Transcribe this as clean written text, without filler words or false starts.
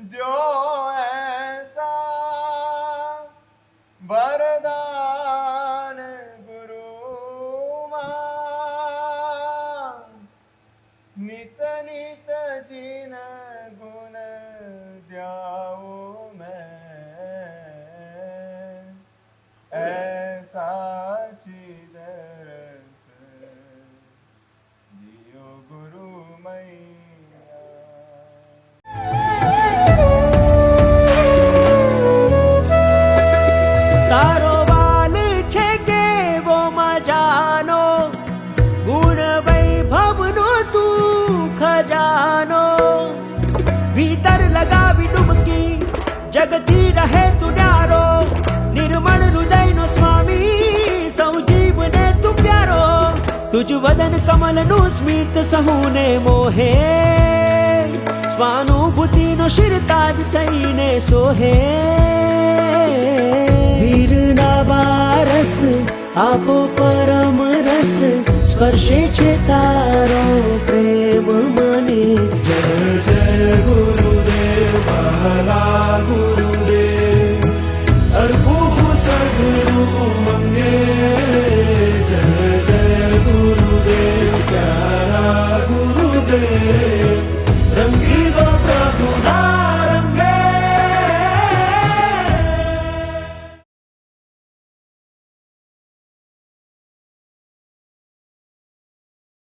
द्यो ऐसा वरदान गुरु मां, नित नित जिन गुण द्याओ मैं, ऐसा चिदरस दियो गुरु मैया। તારો વાલ છે કેવો મજાનો, ગુણ વૈભવનો તું ખજાનો, ભીતર લગાવી ડૂબકી જગતી રહે તું ન્યારો, નિર્મળ હૃદયનો સ્વામી સૌ જીવને તું પ્યારો, તુજ વદન કમલનું સ્મિત સહુને મોહે, સ્વાનુભૂતિનો શિરતાજ થઈને સોહે, વીરના બારસ આપો પરમ રસ, સ્પર્શે છે તારો પ્રેમ મને, જય જય ગુરુ